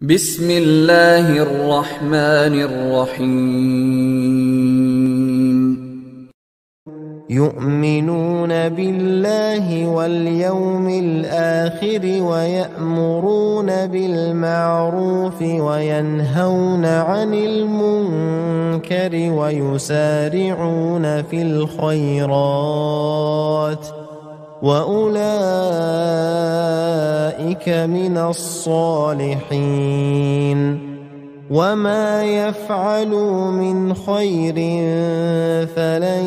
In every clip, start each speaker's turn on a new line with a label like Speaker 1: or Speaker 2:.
Speaker 1: بسم الله الرحمن الرحيم.
Speaker 2: يؤمنون بالله واليوم الآخر ويأمرون بالمعروف وينهون عن المنكر ويسارعون في الخيرات وأولئك من الصالحين وما يفعلوا من خير فلن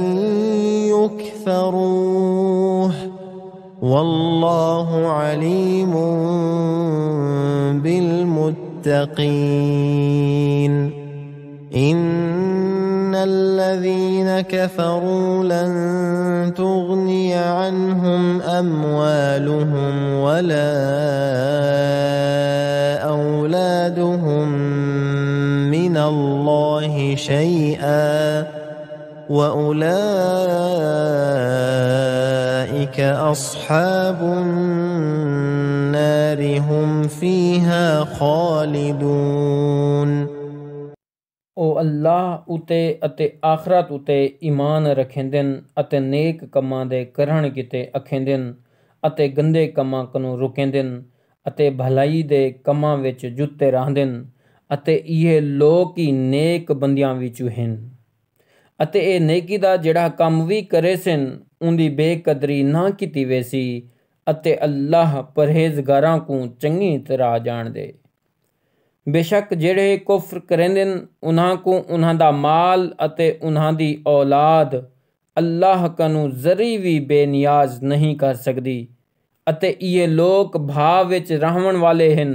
Speaker 2: يكفروه والله عليم بالمتقين. إن الذين كفروا لن تغني عنهم أموالهم ولا أولادهم من الله شيئا وأولئك أصحاب النار هم فيها خالدون.
Speaker 3: او اللہ اتے اتے آخرت اتے ایمان رکھیندن اتے نیک کماں دے کرن کیتے اکھیندن اتے گندے کماں کنوں روکیندن اتے بھلائی دے کماں وچ جُتے رہندن اتے یہ لوگ ہی نیک بندیاں وچوں ہن اتے اے نیکی دا جڑا کم وی کرے سن اُندی بے قدری نہ کیتی ویسی اتے اللہ پرہیزگاراں کو چنگی طرح جان دے۔ بے شک جڑے کفر کریندن انہاں کو انہاں دا مال اتے انہاں دی اولاد اللہ کنوں ذری وی بے نیاز نہیں کر سکدی اتے یہ لوگ بھا وچ رہون والے ہن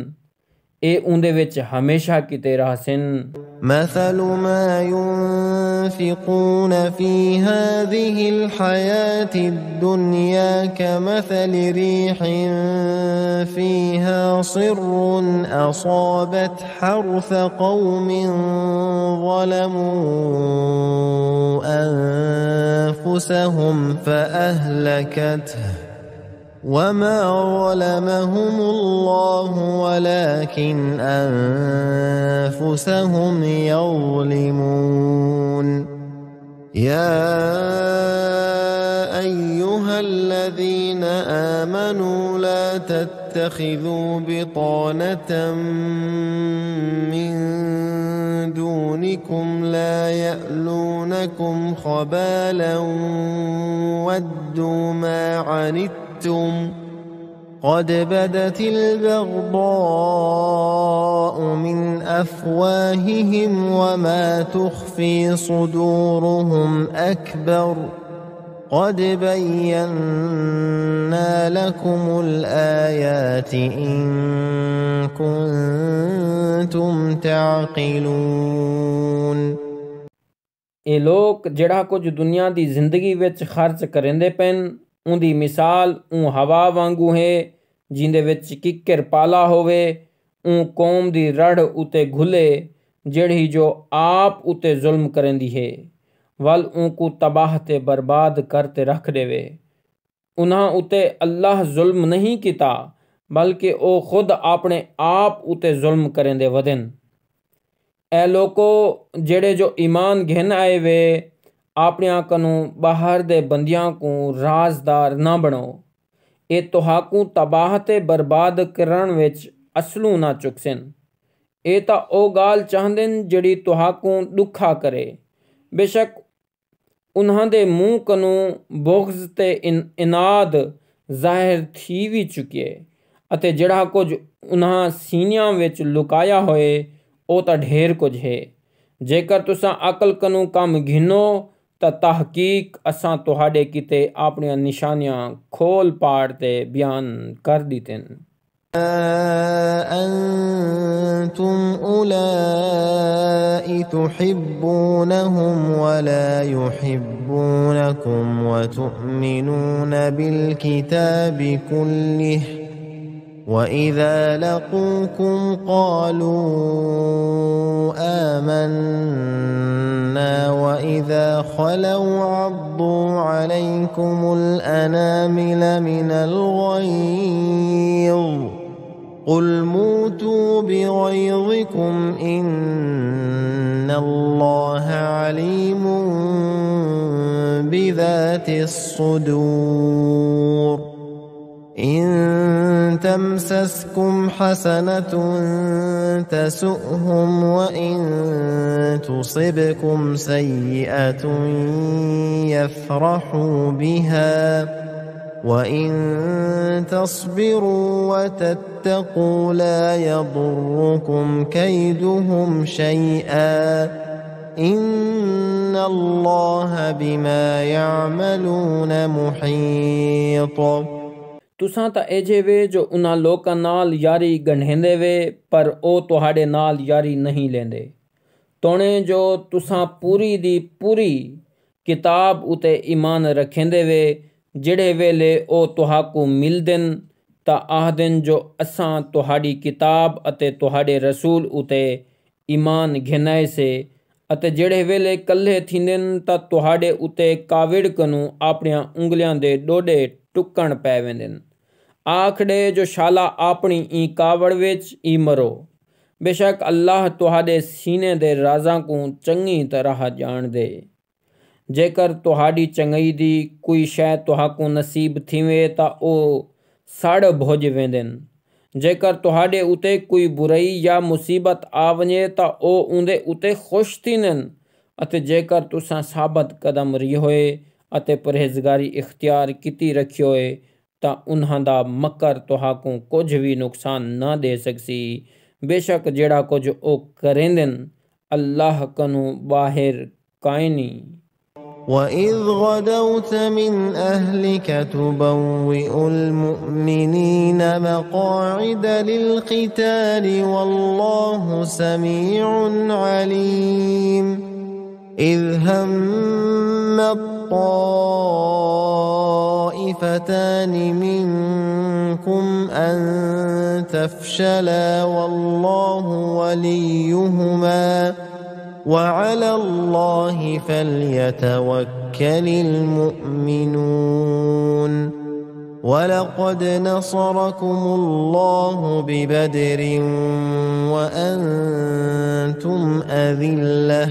Speaker 3: اے اُندے وچ ہمیشہ کیتے رہسن۔
Speaker 2: مثل ما ينفقون في هذه الحياة الدنيا كمثل ريح فيها صر أصابت حرث قوم ظلموا أنفسهم فأهلكته وما ظلمهم الله ولكن أنفسهم يظلمون. يا أيها الذين آمنوا لا تتخذوا بطانة من دونكم لا يألونكم خبالا ودوا ما عنتم قد بدت البغضاء من أفواههم وما تخفي صدورهم أكبر قد بينا لكم الآيات إن كنتم تعقلون.
Speaker 3: اے لوگ جڑا کچھ دنیا دی زندگی وچ خرچ کریندے پن اون دی مثال اون ہوا وانگو ہے جیندے وچ ککر پالا ہووے اون قوم دی رڑ اتے گھلے جڑی جو آپ اتے ظلم کریندی ہے ول اون کو تباہ تے برباد کرتے رکھ دیوے. انہاں اتے اللہ ظلم نہیں کیتا بلکہ او خود اپنے آپ اتے ظلم کریندے ودن. اے لوکو جڑے جو ایمان گھن آئے وے اپنیاں کنوں باہر دے بندیاں کو رازدار نہ بنو اے تہاکوں تباہ تے برباد کرن وچ اصلوں نہ چکسن. اے تا او گال چاہندن جڑی تہاکوں دکھا کرے. بے شک انہاں دے منہ کنوں بغض تے اناد ظاہر تھی وی چکیے اتے جڑا کچھ انہاں سینیاں وچ لکایا ہوئے او تا ڈھیر کچھ ہے. جیکر تساں عقل کنوں کم گھنو تا تحقیق اساں تہاڈے کیتے اپنیاں نشانیاں کھول پاڑ تے بیان کر دیتن.
Speaker 2: أنتم أولئك تحبونهم ولا يحبونكم وتؤمنون بالكتاب كله وإذا لقوكم قالوا آمنا وإذا خلوا عضوا عليكم الأنامل من الغيظ قل موتوا بغيظكم إن الله عليم بذات الصدور إن تمسسكم حسنة تسؤهم وإن تصبكم سيئة يفرحوا بها وإن تصبروا وتتقوا لا يضركم كيدهم شيئا إن الله بما يعملون محيط
Speaker 3: तुसां तां एजे वे जो उन्हां लोकां नाल यारी गंढेंदे वे पर ओ तुहाडे नाल यारी नहीं लेंदे तोणे जो तुसां पूरी दी पूरी किताब उते ईमान रखेंदे वे जिहड़े वेले ओ तुहाकू मिलदन तां आखदन जो असां तुहाडी किताब अते तुहाडे रसूल उते ईमान घिनाए से अते जिहड़े वेले कल्हे थींदन तां तुहाडे उते काविड़ कनू अपणियां उंगलियां दे डोडे टुकण पै वेंदन आखड़े जो शाला अपनी ई कावड़ विच ई मरो बेशक अल्लाह तुहाडे सीने दे राजां को चंगी तरह जान दे जेकर तुहाडी चंगई दी कोई शै तुहाकू नसीब थीवे तां ओ सड़ भुज वेंदन जेकर तुहाडे उते कोई बुराई या मुसीबत आ वञे तां ओ उंदे उते खुश थींदन अते जेकर तुसां साबत कदम रही अते परहेज़गारी इख्तियार कीती रखी होए तां उन्हां दा मकर तुहाकू कुछ भी नुकसान ना दे सकसी बेशक जेड़ा कुछ ओ करेंदन अल्लाह कनू बाहिर कायनी
Speaker 2: وإذ غدوت من أهلك تبوئ المؤمنين مقاعد للقتال والله سميع عليم إذ هم الطائفتان منكم أن تفشلا والله وليهما وعلى الله فليتوكل المؤمنون ولقد نصركم الله ببدر وأنتم أذلة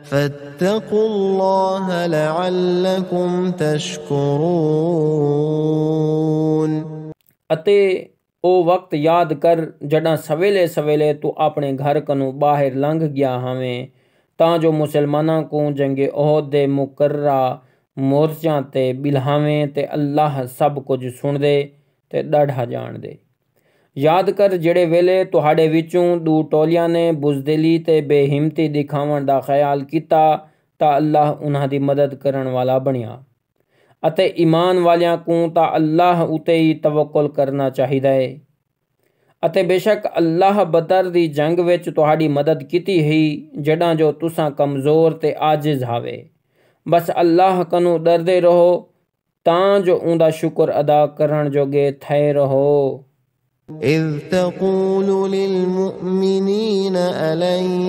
Speaker 2: فاتقوا الله لعلكم تشكرون
Speaker 3: अते ओ वक्त याद कर जॾां सवेले सवेले तू अपने घर कनू बाहर लंघ गया हमें तां जो मुसलमानां को जंगे ओहद दे मुकर्रा मोर्चां ते बिल्हावें ते अल्लाह सब कुछ सुन दे ते ॾाढा जान दे याद कर जेड़े वेले तुहाडे विचों दू टोलियां ने बुज़दिली ते बेहिम्मती दिखावण दा ख्याल कीता तां अल्लाह उन्हां दी मदद करन वाला बनिया अते ईमान वालियां को तां अल्लाह उते ही तवक्कुल करना चाहिदा है अते बेशक अल्लाह बदर दी जंग विच तुहाडी मदद कीती ही जडां जो तुसां कमज़ोर ते आजिज़ हावे बस अल्लाह कनू डरदे रहो तां जो उंदा शुक्र अदा करण जोगे थे रहो
Speaker 2: إذ تقول للمؤمنين ألن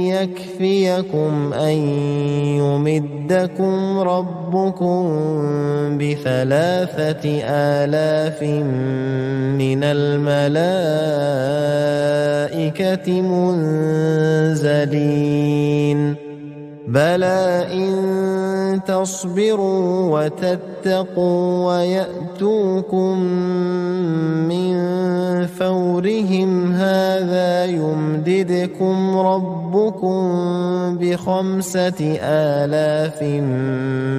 Speaker 2: يكفيكم أن يمدكم ربكم ب3,000 من الملائكة منزلين بلى إن تصبروا وتتقوا ويأتوكم من فورهم هذا يمددكم ربكم ب5,000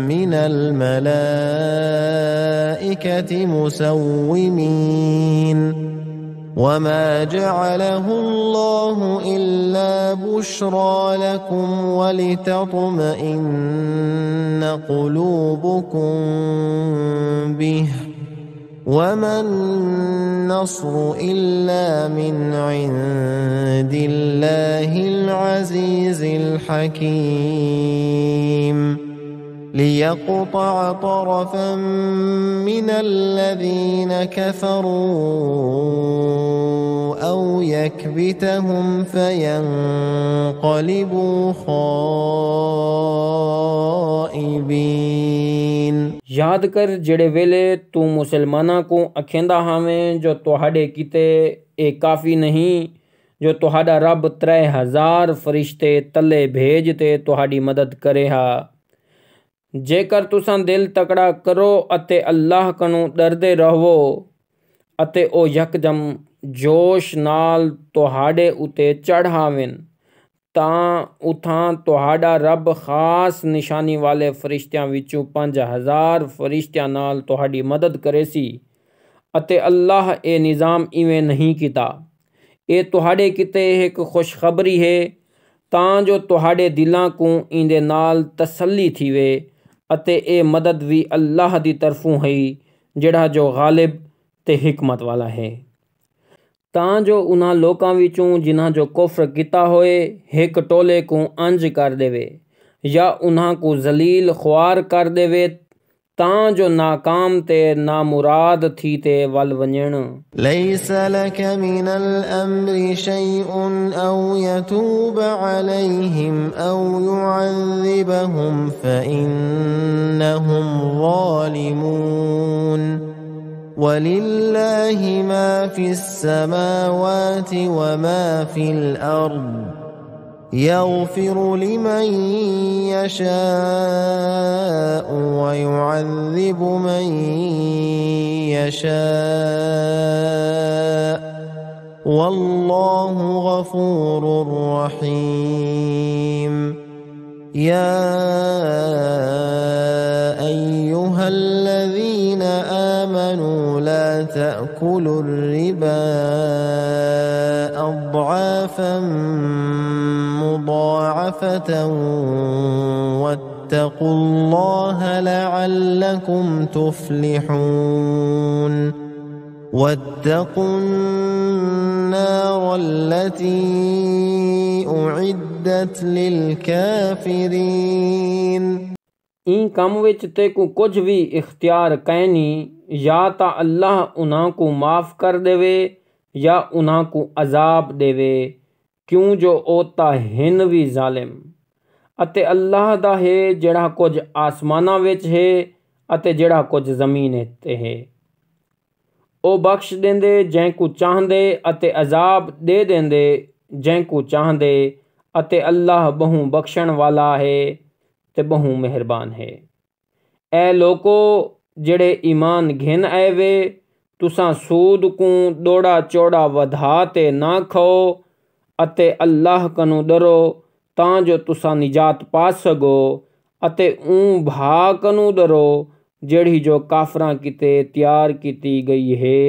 Speaker 2: من الملائكة مسومين وما جعله الله إلا بشرى لكم ولتطمئن قلوبكم به وما النصر إلا من عند الله العزيز الحكيم ليقطع طرفا من الذين كفروا أو يكبتهم فينقلبوا خائبين।
Speaker 3: याद कर जेड़े वेले तू मुसलमाना को अखेंदा हावें जो तुहाडे किते ए काफ़ी नहीं जो तुहाडा रब 3000 फरिश्ते तले भेज ते तुहाडी मदद करे हा। जेकर तुसां दिल तकड़ा करो अते अल्लाह कनू डरदे रहो अते ओ यकदम जोश नाल तुहाडे उते चढ़ावेन तां उथां तुहाडा रब खास निशानी वाले फरिश्तियां विचों 5000 फरिश्तियां नाल तुहाडी मदद करे सी। अते अल्लाह ए निज़ाम इवें नहीं कीता। ए तुहाडे किते एक खुशखबरी है तां जो तुहाडे दिलां को इंदे नाल तसल्ली थीवे अते ए मदद भी अल्लाह दी तरफों है जिहड़ा जो गालिब ते हिकमत वाला है। तां जो उन्हां लोकां विचों जिन्हां जो कुफ्र किता होए हिक टोले को अंज कर देवे या उन्हां को जलील ख्वार कर देवे तां जो नाकाम ते नामुराद थी ते वल वञण।
Speaker 2: ليس لك من الأمر شيء أو يتوب عليهم أو يعذبهم فإنهم ظالمون ولله ما في السماوات وما في الأرض يغفر لمن يشاء ويعذب من يشاء والله غفور رحيم يا أيها الذين آمنوا لا تأكلوا الربا أضعافا مضاعفة واتقوا الله لعلكم تفلحون واتقوا النار التي أعدت للكافرين।
Speaker 3: इन कम विच ते को कुछ भी इख्तियार कैनी या ता अल्लाह उन्हां को माफ़ कर देवे या उन्हां को अजाब देवे क्यों जो ओता हिन भी जालिम। अते अल्लाह दा है जिहड़ा कुछ आसमाना विच है अते जिहड़ा कुछ ज़मीन ते है। ओ बख्श देंदे जैं को चाहंदे अते अजाब दे देंदे जैं को चाहंदे अते अल्लाह बहु बख्शण वाला है ते बहु मेहरबान है। ए लोको जेड़े ईमान घिन आए वे तुसां सूद को दोड़ा चौड़ा वधा ते ना खाओ अते अल्लाह कनू डरो तां जो तुसां निजात पा सको अते ऊं भा कनू डरो जेड़ी जो काफरां किते तैयार की गई है।